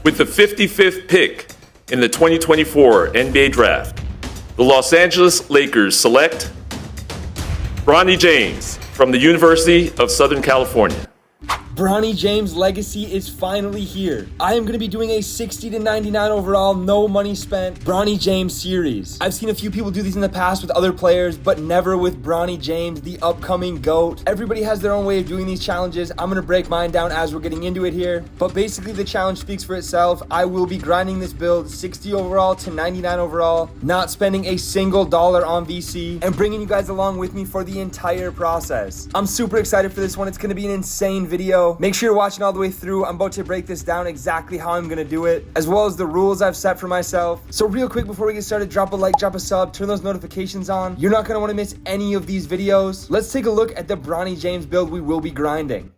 With the 55th pick in the 2024 NBA Draft, the Los Angeles Lakers select Bronny James from the University of Southern California. Bronny James' legacy is finally here. I am going to be doing a 60 to 99 overall, no money spent Bronny James series. I've seen a few people do these in the past with other players, but never with Bronny James, the upcoming GOAT. Everybody has their own way of doing these challenges. I'm going to break mine down as we're getting into it here. But basically the challenge speaks for itself. I will be grinding this build 60 overall to 99 overall, not spending a single dollar on VC, and bringing you guys along with me for the entire process. I'm super excited for this one. It's going to be an insane video. Make sure you're watching all the way through. I'm about to break this down exactly how I'm gonna do it, as well as the rules I've set for myself. So real quick before we get started, drop a like, drop a sub, turn those notifications on. You're not gonna wanna miss any of these videos. Let's take a look at the Bronny James build we will be grinding.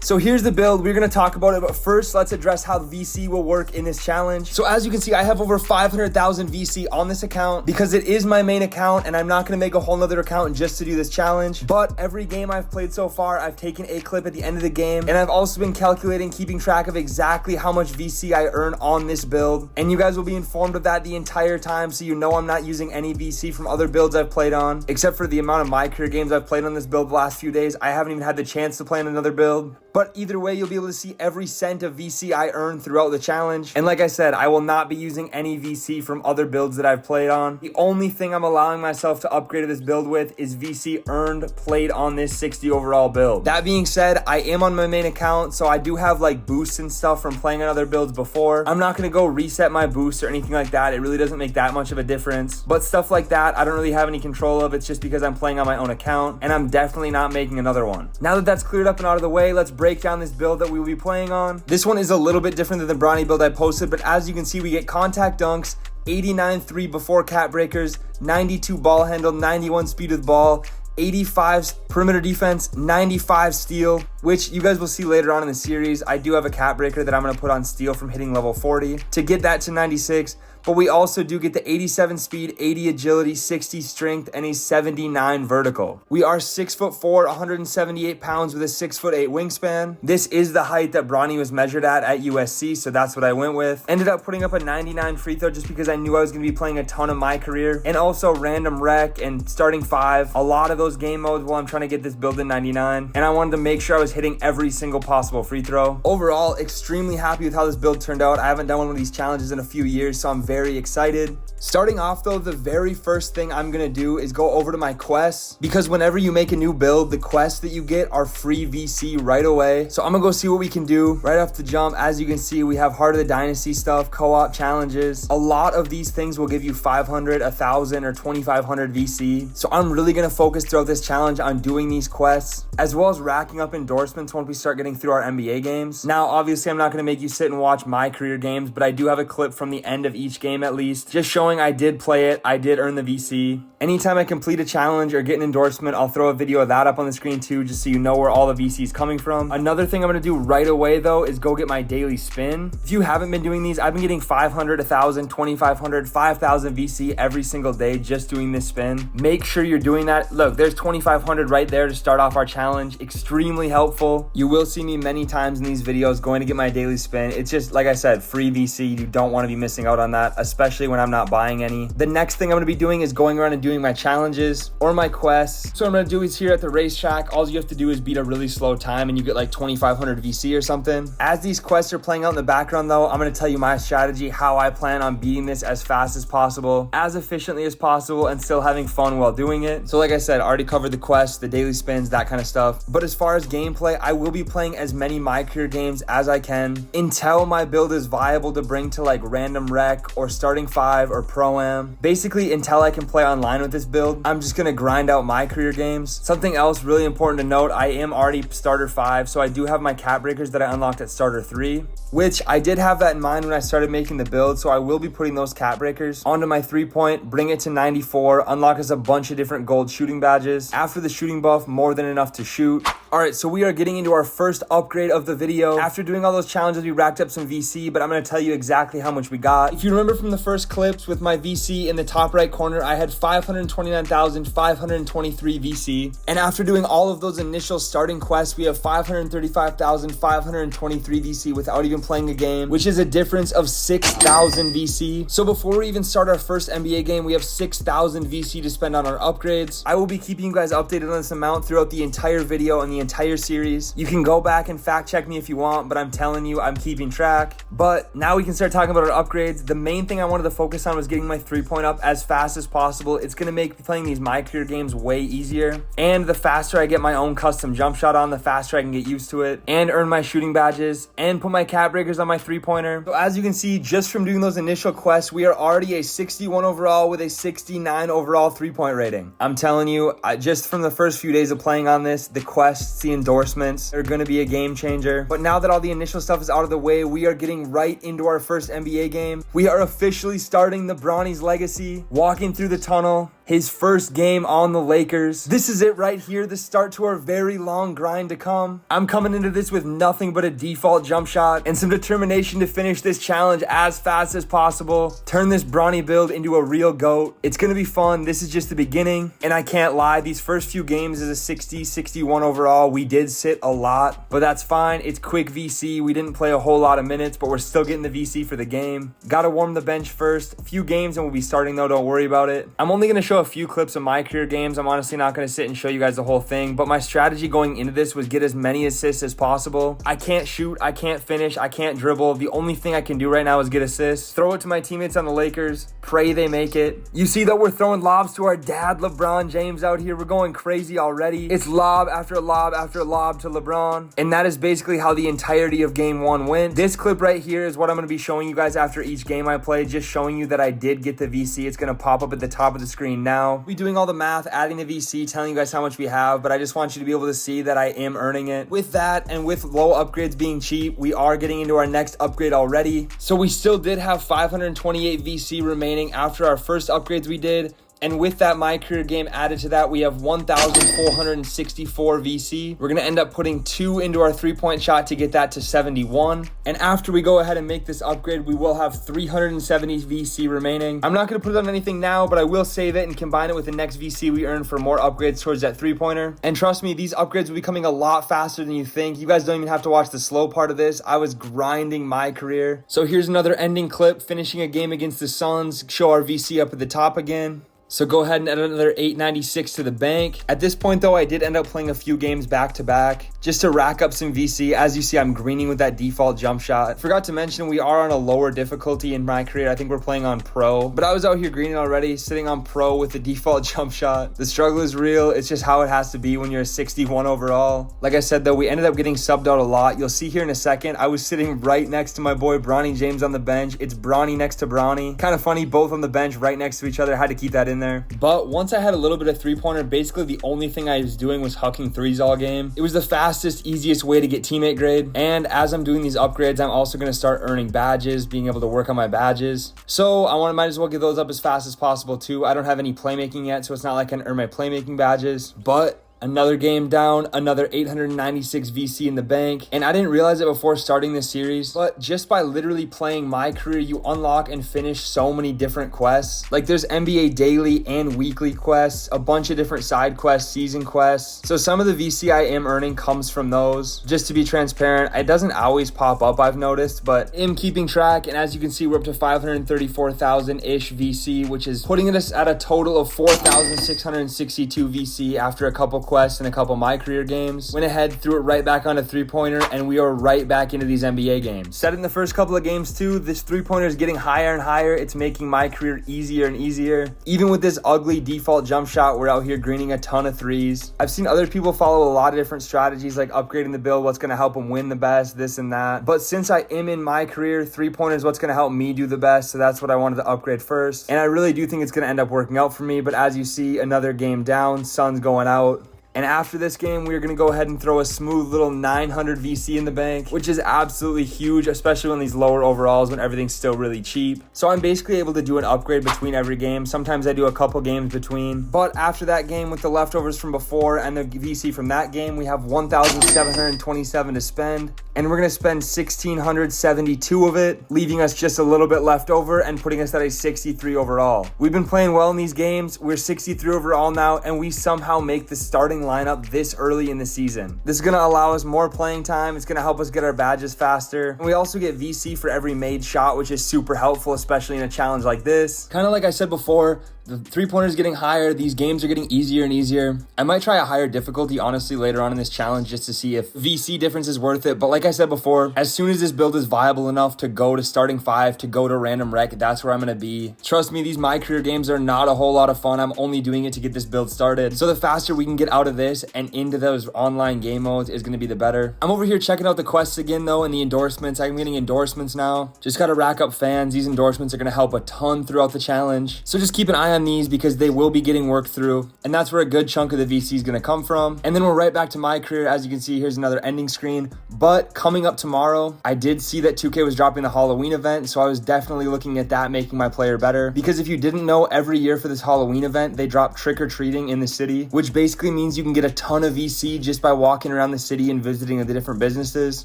So here's the build. We're going to talk about it, but first let's address how VC will work in this challenge. So as you can see, I have over 500,000 VC on this account because it is my main account, and I'm not going to make a whole nother account just to do this challenge. But every game I've played so far, I've taken a clip at the end of the game, and I've also been calculating, keeping track of exactly how much VC I earn on this build. And you guys will be informed of that the entire time, so you know I'm not using any VC from other builds I've played on, except for the amount of my career games I've played on this build the last few days. I haven't even had the chance to play on another build. But either way, you'll be able to see every cent of VC I earn throughout the challenge. And like I said, I will not be using any VC from other builds that I've played on. The only thing I'm allowing myself to upgrade to this build with is VC earned played on this 60 overall build. That being said, I am on my main account, so I do have like boosts and stuff from playing on other builds before. I'm not going to go reset my boost or anything like that. It really doesn't make that much of a difference. But stuff like that, I don't really have any control of. It's just because I'm playing on my own account, and I'm definitely not making another one. Now that that's cleared up and out of the way, let's break down this build that we will be playing on. This one is a little bit different than the Bronny build I posted, but as you can see, we get contact dunks, 89 3 before cat breakers, 92 ball handle, 91 speed with ball, 85 perimeter defense, 95 steal, which you guys will see later on in the series. I do have a cat breaker that I'm going to put on steal from hitting level 40 to get that to 96. But we also do get the 87 speed, 80 agility, 60 strength, and a 79 vertical. We are 6'4", 178 pounds with a 6'8" wingspan. This is the height that Bronny was measured at USC, so that's what I went with. Ended up putting up a 99 free throw just because I knew I was going to be playing a ton of my career, and also random rec and starting five. A lot of those game modes while I'm trying to get this build in 99, and I wanted to make sure I was hitting every single possible free throw. Overall, extremely happy with how this build turned out. I haven't done one of these challenges in a few years, so I'm very excited. Starting off though, the very first thing I'm gonna do is go over to my quests, because whenever you make a new build, the quests that you get are free VC right away. So I'm gonna go see what we can do right off the jump. As you can see, we have Heart of the Dynasty stuff, co-op challenges. A lot of these things will give you 500, 1,000, or 2,500 VC. So I'm really gonna focus throughout this challenge on doing these quests, as well as racking up endorsements once we start getting through our NBA games. Now, obviously, I'm not gonna make you sit and watch my career games, but I do have a clip from the end of each game at least, just showing I did play it, I did earn the VC. Anytime I complete a challenge or get an endorsement, I'll throw a video of that up on the screen too, just so you know where all the VC is coming from. Another thing I'm gonna do right away though is go get my daily spin. If you haven't been doing these, I've been getting 500, 1,000, 2,500, 5,000 VC every single day just doing this spin. Make sure you're doing that. Look, there's 2,500 right there to start off our challenge. Extremely helpful. You will see me many times in these videos going to get my daily spin. It's just, like I said, free VC. You don't want to be missing out on that, especially when I'm not buying any. The next thing I'm going to be doing is going around and doing my challenges or my quests. So what I'm going to do is here at the racetrack, all you have to do is beat a really slow time and you get like 2,500 VC or something. As these quests are playing out in the background though, I'm going to tell you my strategy, how I plan on beating this as fast as possible, as efficiently as possible, and still having fun while doing it. So like I said, I already covered the quests, the daily spins, that kind of stuff. But as far as gameplay, I will be playing as many my career games as I can until my build is viable to bring to like random rec or starting five or pro-am. Basically, until I can play online with this build, I'm just gonna grind out my career games. Something else really important to note, I am already starter 5, so I do have my cap breakers that I unlocked at starter 3, which I did have that in mind when I started making the build, so I will be putting those cap breakers onto my 3-point, bring it to 94, unlock us a bunch of different gold shooting badges. After the shooting buff, more than enough to shoot. Alright, so we are getting into our first upgrade of the video. After doing all those challenges, we racked up some VC, but I'm going to tell you exactly how much we got. If you remember remember from the first clips with my VC in the top right corner, I had 529,523 VC. And after doing all of those initial starting quests, we have 535,523 VC without even playing a game, which is a difference of 6,000 VC. So before we even start our first NBA game, we have 6,000 VC to spend on our upgrades. I will be keeping you guys updated on this amount throughout the entire video and the entire series. You can go back and fact check me if you want, but I'm telling you, I'm keeping track. But now we can start talking about our upgrades. The main thing I wanted to focus on was getting my 3-point up as fast as possible. It's going to make playing these My Career games way easier. And the faster I get my own custom jump shot on, the faster I can get used to it and earn my shooting badges and put my cap breakers on my 3-pointer. So as you can see, just from doing those initial quests, we are already a 61 overall with a 69 overall 3-point rating. I'm telling you, just from the first few days of playing on this, the quests, the endorsements are going to be a game changer. But now that all the initial stuff is out of the way, we are getting right into our first NBA game. We are officially starting the Bronny's legacy, walking through the tunnel, his first game on the Lakers. This is it right here, the start to our very long grind to come. I'm coming into this with nothing but a default jump shot and some determination to finish this challenge as fast as possible. Turn this Bronny build into a real GOAT. It's gonna be fun. This is just the beginning, and I can't lie, these first few games is a 60, 61 overall. We did sit a lot, but that's fine. It's quick VC. We didn't play a whole lot of minutes, but we're still getting the VC for the game. Gotta warm the bench first. A few games and we'll be starting though, don't worry about it. I'm only gonna show a few clips of My Career games. I'm honestly not going to sit and show you guys the whole thing, but my strategy going into this was get as many assists as possible. I can't shoot, I can't finish, I can't dribble. The only thing I can do right now is get assists, throw it to my teammates on the Lakers, pray they make it. You see that we're throwing lobs to our dad, LeBron James, out here. We're going crazy already. It's lob after lob after lob to LeBron, and that is basically how the entirety of game 1 went. This clip right here is what I'm going to be showing you guys after each game I play, just showing you that I did get the VC. It's going to pop up at the top of the screen now. Be doing all the math, adding the VC, telling you guys how much we have, but I just want you to be able to see that I am earning it. With that, and with low upgrades being cheap, we are getting into our next upgrade already. So we still did have 528 VC remaining after our first upgrades we did. And with that My Career game added to that, we have 1,464 VC. We're going to end up putting 2 into our 3-point shot to get that to 71. And after we go ahead and make this upgrade, we will have 370 VC remaining. I'm not going to put it on anything now, but I will save it and combine it with the next VC we earn for more upgrades towards that 3-pointer. And trust me, these upgrades will be coming a lot faster than you think. You guys don't even have to watch the slow part of this. I was grinding My Career. So here's another ending clip, finishing a game against the Suns. Show our VC up at the top again. So go ahead and add another 896 to the bank. At this point though, I did end up playing a few games back to back just to rack up some VC. As you see, I'm greening with that default jump shot. Forgot to mention we are on a lower difficulty in My Career. I think we're playing on pro, but I was out here greening already, sitting on pro with the default jump shot. The struggle is real. It's just how it has to be when you're a 61 overall. Like I said though, we ended up getting subbed out a lot. You'll see here in a second, I was sitting right next to my boy Bronny James on the bench. It's Bronny next to Bronny. Kind of funny, both on the bench right next to each other. I had to keep that in there. But once I had a little bit of 3-pointer, basically the only thing I was doing was hucking threes all game. It was the fastest, easiest way to get teammate grade. And as I'm doing these upgrades, I'm also going to start earning badges, being able to work on my badges. So might as well get those up as fast as possible too. I don't have any playmaking yet, so it's not like I can earn my playmaking badges. But another game down, another 896 VC in the bank. And I didn't realize it before starting this series, but just by literally playing My Career, you unlock and finish so many different quests. Like there's NBA daily and weekly quests, a bunch of different side quests, season quests. So some of the VC I am earning comes from those. Just to be transparent, it doesn't always pop up, I've noticed, but I'm keeping track. And as you can see, we're up to 534,000-ish VC, which is putting us at a total of 4,662 VC after a couple quests and a couple My Career games. Went ahead, threw it right back on a 3-pointer, and we are right back into these NBA games. Said in the first couple of games too, this 3-pointer is getting higher and higher. It's making My Career easier and easier. Even with this ugly default jump shot, we're out here greening a ton of threes. I've seen other people follow a lot of different strategies like upgrading the build, what's going to help them win the best, this and that. But since I am in My Career, 3-pointer is what's going to help me do the best, so that's what I wanted to upgrade first. And I really do think it's going to end up working out for me, but as you see, another game down, Suns going out. And after this game, we're going to go ahead and throw a smooth little 900 VC in the bank, which is absolutely huge, especially in these lower overalls when everything's still really cheap. So I'm basically able to do an upgrade between every game. Sometimes I do a couple games between. But after that game with the leftovers from before and the VC from that game, we have 1,727 to spend. And we're going to spend 1,672 of it, leaving us just a little bit left over and putting us at a 63 overall. We've been playing well in these games. We're 63 overall now, and we somehow make the starting lineup this early in the season. This is going to allow us more playing time. It's going to help us get our badges faster. And we also get VC for every made shot, which is super helpful, especially in a challenge like this. Kind of like I said before, the three-pointer is getting higher. These games are getting easier and easier. I might try a higher difficulty, honestly, later on in this challenge just to see if VC difference is worth it. But like I said before, as soon as this build is viable enough to go to starting 5, to go to random rec, that's where I'm going to be. Trust me, these My Career games are not a whole lot of fun. I'm only doing it to get this build started. So the faster we can get out of this and into those online game modes is going to be the better. I'm over here checking out the quests again, though, and the endorsements. I'm getting endorsements now. Just got to rack up fans. These endorsements are going to help a ton throughout the challenge. So just keep an eye on these because they will be getting worked through, and that's where a good chunk of the VC is going to come from. And then we're right back to My Career. As you can see, here's another ending screen. But coming up tomorrow, I did see that 2K was dropping the Halloween event, so I was definitely looking at that, making my player better. Because if you didn't know, every year for this Halloween event, they drop trick-or-treating in the city, which basically means you can get a ton of VC just by walking around the city and visiting the different businesses,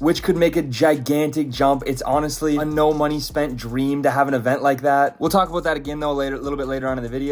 which could make a gigantic jump. It's honestly a no money spent dream to have an event like that. We'll talk about that again, though, a little bit later on in the video.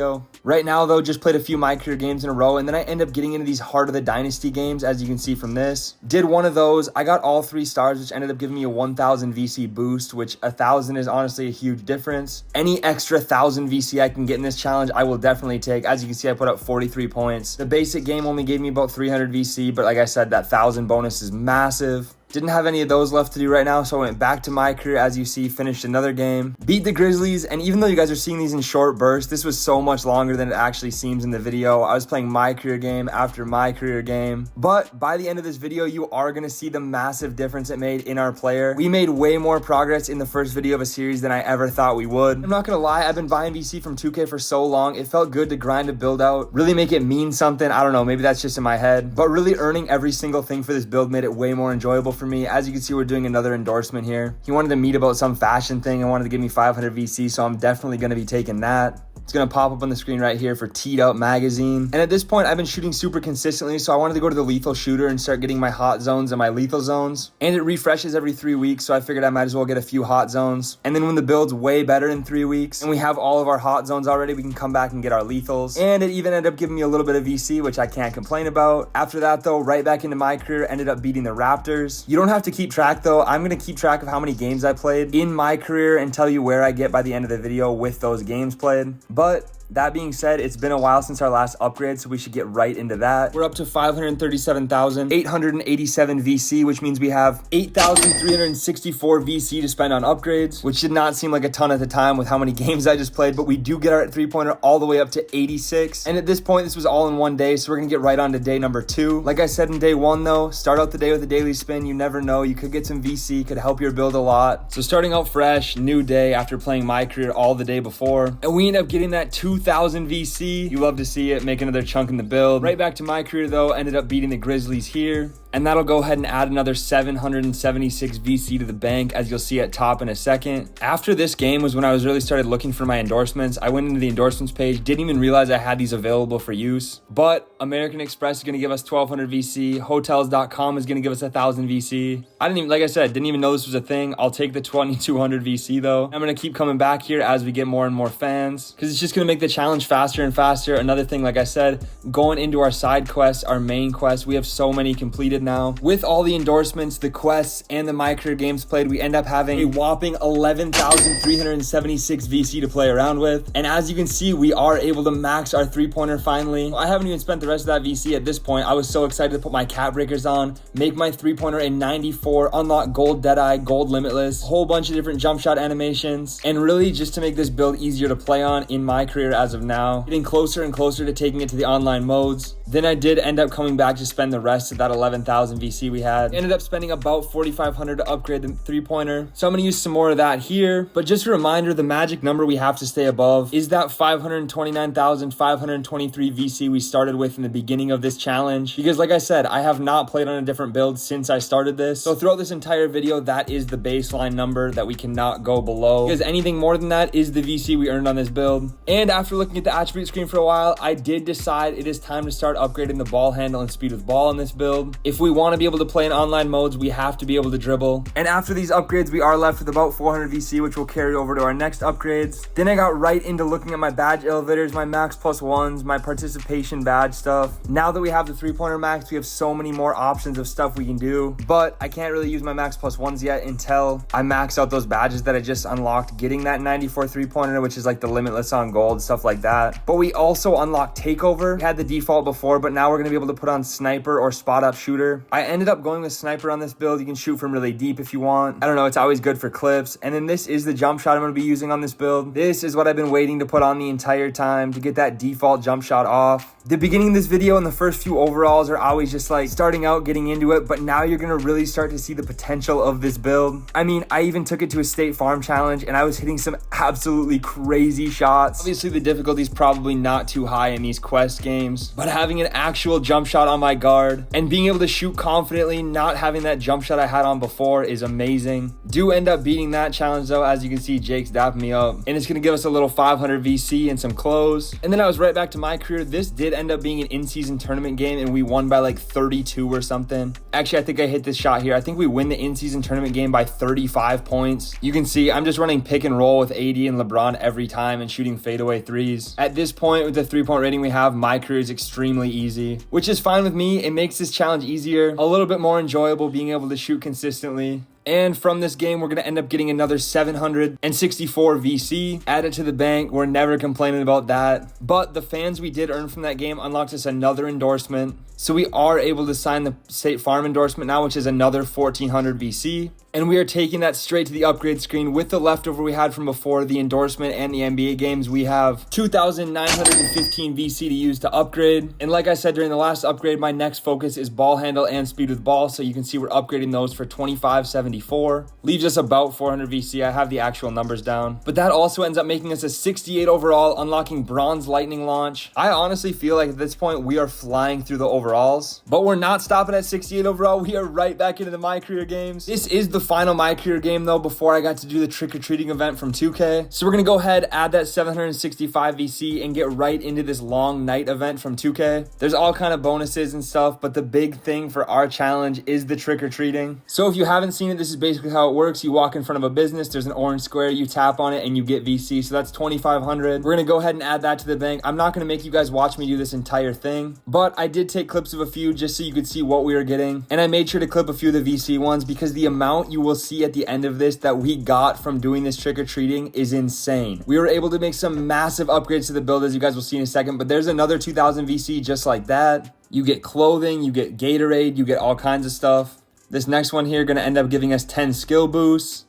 Right now, though, just played a few My Career games in a row, and then I end up getting into these Heart of the Dynasty games, as you can see from this. Did one of those. I got all 3 stars, which ended up giving me a 1,000 VC boost, which 1,000 is honestly a huge difference. Any extra 1,000 VC I can get in this challenge, I will definitely take. As you can see, I put up 43 points. The basic game only gave me about 300 VC, but like I said, that 1,000 bonus is massive. Didn't have any of those left to do right now, so I went back to My Career, as you see, finished another game, beat the Grizzlies, and even though you guys are seeing these in short bursts, this was so much longer than it actually seems in the video. I was playing My Career game after My Career game, but by the end of this video, you are going to see the massive difference it made in our player. We made way more progress in the first video of a series than I ever thought we would. I'm not going to lie, I've been buying VC from 2K for so long, it felt good to grind a build out, really make it mean something. I don't know, maybe that's just in my head, but really earning every single thing for this build made it way more enjoyable for me. As you can see, we're doing another endorsement here. He wanted to meet about some fashion thing and wanted to give me 500 VC, so I'm definitely going to be taking that. It's going to pop up on the screen right here for Teed Up Magazine. And at this point, I've been shooting super consistently, so I wanted to go to the lethal shooter and start getting my hot zones and my lethal zones. And it refreshes every 3 weeks, so I figured I might as well get a few hot zones. And then when the build's way better in 3 weeks, and we have all of our hot zones already, we can come back and get our lethals. And it even ended up giving me a little bit of VC, which I can't complain about. After that, though, right back into My Career, ended up beating the Raptors. You don't have to keep track, though. I'm going to keep track of how many games I played in My Career and tell you where I get by the end of the video with those games played. But that being said, it's been a while since our last upgrade, so we should get right into that. We're up to 537,887 VC, which means we have 8,364 VC to spend on upgrades, which did not seem like a ton at the time with how many games I just played, but we do get our three-pointer all the way up to 86. And at this point, this was all in one day, so we're going to get right on to day number 2. Like I said in day 1, though, start out the day with a daily spin. You never know. You could get some VC, could help your build a lot. So starting out fresh, new day after playing My Career all the day before. And we end up getting that 2,000 VC. You love to see it, make another chunk in the build. Right back to My Career, though, ended up beating the Grizzlies here. And that'll go ahead and add another 776 VC to the bank, as you'll see at top in a second. After this game was when I was really started looking for my endorsements. I went into the endorsements page, didn't even realize I had these available for use. But American Express is going to give us 1,200 VC. Hotels.com is going to give us 1,000 VC. I didn't even, like I said, didn't even know this was a thing. I'll take the 2,200 VC though. I'm going to keep coming back here as we get more and more fans, because it's just going to make the challenge faster and faster. Another thing, like I said, going into our side quests, our main quests, we have so many completed now. With all the endorsements, the quests, and the My Career games played, we end up having a whopping 11,376 VC to play around with. And as you can see, we are able to max our three-pointer finally. I haven't even spent the rest of that VC at this point. I was so excited to put my cap breakers on, make my three-pointer a 94, unlock gold Deadeye, gold Limitless, a whole bunch of different jump shot animations, and really just to make this build easier to play on in My Career as of now. Getting closer and closer to taking it to the online modes. Then I did end up coming back to spend the rest of that 11,000 VC we had. Ended up spending about 4,500 to upgrade the three-pointer. So I'm going to use some more of that here. But just a reminder, the magic number we have to stay above is that 529,523 VC we started with in from the beginning of this challenge because like I said, I have not played on a different build since I started this. So throughout this entire video, that is the baseline number that we cannot go below because anything more than that is the VC we earned on this build. And after looking at the attribute screen for a while, I did decide it is time to start upgrading the ball handle and speed with ball on this build. If we want to be able to play in online modes, we have to be able to dribble. And after these upgrades, we are left with about 400 VC, which will carry over to our next upgrades. Then I got right into looking at my badge elevators, my max plus ones, my participation badge stuff. Now that we have the 3-pointer max, we have so many more options of stuff we can do, but I can't really use my max plus ones yet until I max out those badges that I just unlocked, getting that 94 3-pointer, which is like the limitless on gold, stuff like that. But we also unlocked takeover. We had the default before, but now we're going to be able to put on sniper or spot up shooter. I ended up going with sniper on this build. You can shoot from really deep if you want. I don't know, it's always good for clips. And then this is the jump shot I'm going to be using on this build. This is what I've been waiting to put on the entire time to get that default jump shot off. The beginning of this video and the first few overalls are always just like starting out, getting into it, but now you're going to really start to see the potential of this build. I mean, I even took it to a state farm challenge and I was hitting some absolutely crazy shots. Obviously the difficulty is probably not too high in these quest games, but having an actual jump shot on my guard and being able to shoot confidently, not having that jump shot I had on before is amazing. Do end up beating that challenge though. As you can see, Jake's dapping me up and it's going to give us a little 500 VC and some clothes. And then I was right back to my career. This did end up being an in-season tournament game and we won by like 32 or something. Actually, I think I hit this shot here. I think we win the in-season tournament game by 35 points. You can see I'm just running pick and roll with AD and LeBron every time and shooting fadeaway threes. At this point with the 3-point rating we have, my career is extremely easy, which is fine with me. It makes this challenge easier, a little bit more enjoyable being able to shoot consistently. And from this game, we're going to end up getting another 764 VC added to the bank. We're never complaining about that. But the fans we did earn from that game unlocked us another endorsement. So we are able to sign the State Farm endorsement now, which is another 1400 VC. And we are taking that straight to the upgrade screen with the leftover we had from before, the endorsement and the NBA games. We have 2,915 VC to use to upgrade. And like I said during the last upgrade, my next focus is ball handle and speed with ball. So you can see we're upgrading those for 2574. Leaves us about 400 VC. I have the actual numbers down. But that also ends up making us a 68 overall, unlocking bronze lightning launch. I honestly feel like at this point we are flying through the overalls. But we're not stopping at 68 overall. We are right back into the My Career games. This is the final My Career game though before I got to do the trick-or-treating event from 2K. So we're gonna go ahead, add that 765 VC and get right into this long night event from 2K. There's all kind of bonuses and stuff, but the big thing for our challenge is the trick-or-treating. So if you haven't seen it, this is basically how it works. You walk in front of a business, there's an orange square, you tap on it and you get VC. So that's 2,500. We're gonna go ahead and add that to the bank. I'm not gonna make you guys watch me do this entire thing, but I did take clips of a few just so you could see what we were getting. And I made sure to clip a few of the VC ones because the amount you will see at the end of this that we got from doing this trick-or-treating is insane. We were able to make some massive upgrades to the build, as you guys will see in a second, but there's another 2,000 VC just like that. You get clothing, you get Gatorade, you get all kinds of stuff. This next one here gonna end up giving us 10 skill boosts.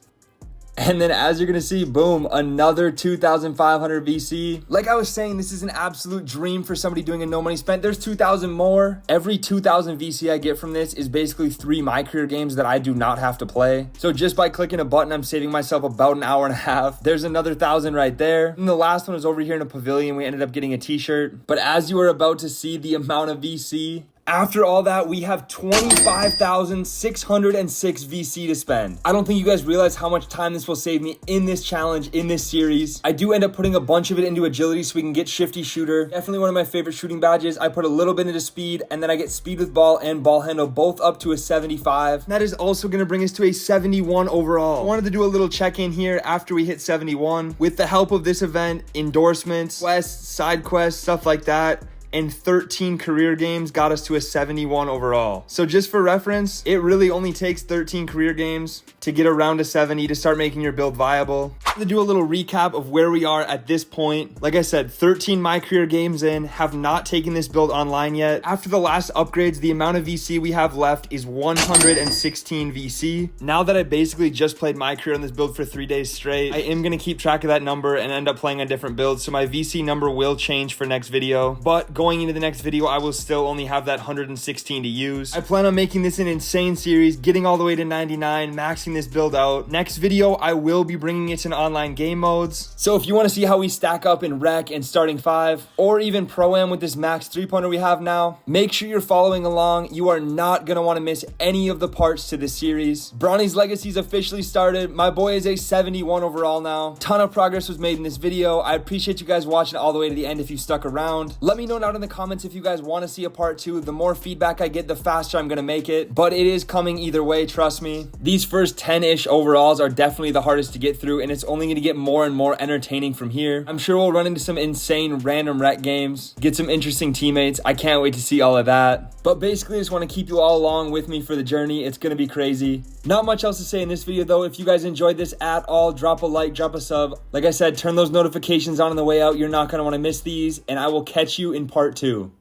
And then as you're going to see, boom, another 2,500 VC. Like I was saying, this is an absolute dream for somebody doing a no money spent. There's 2,000 more. Every 2,000 VC I get from this is basically 3 My Career games that I do not have to play. So just by clicking a button, I'm saving myself about an hour and a half. There's another 1,000 right there. And the last one was over here in a pavilion. We ended up getting a t-shirt. But as you are about to see the amount of VC, after all that, we have 25,606 VC to spend. I don't think you guys realize how much time this will save me in this challenge, in this series. I do end up putting a bunch of it into agility so we can get shifty shooter. Definitely one of my favorite shooting badges. I put a little bit into speed and then I get speed with ball and ball handle both up to a 75. That is also going to bring us to a 71 overall. I wanted to do a little check-in here after we hit 71. With the help of this event, endorsements, quests, side quests, stuff like that, and 13 career games got us to a 71 overall. So just for reference, it really only takes 13 career games to get around a 70 to start making your build viable. To do a little recap of where we are at this point. Like I said, 13 My Career games in, have not taken this build online yet. After the last upgrades, the amount of VC we have left is 116 VC. Now that I basically just played My Career on this build for 3 days straight, I am gonna keep track of that number and end up playing a different build. So my VC number will change for next video. But going going into the next video, I will still only have that 116 to use. I plan on making this an insane series, getting all the way to 99, maxing this build out. Next video, I will be bringing it in online game modes. So if you want to see how we stack up in rec and starting 5, or even pro-am with this max 3-pointer we have now, make sure you're following along. You are not going to want to miss any of the parts to this series. Bronny's legacy's officially started. My boy is a 71 overall now. Ton of progress was made in this video. I appreciate you guys watching all the way to the end if you stuck around. Let me know down in the comments if you guys want to see a part 2. The more feedback I get, the faster I'm going to make it. But it is coming either way, trust me. These first 10-ish overalls are definitely the hardest to get through, and it's only going to get more and more entertaining from here. I'm sure we'll run into some insane random rec games, get some interesting teammates. I can't wait to see all of that. But basically, I just want to keep you all along with me for the journey. It's going to be crazy. Not much else to say in this video, though. If you guys enjoyed this at all, drop a like, drop a sub. Like I said, turn those notifications on the way out. You're not going to want to miss these, and I will catch you in part 2.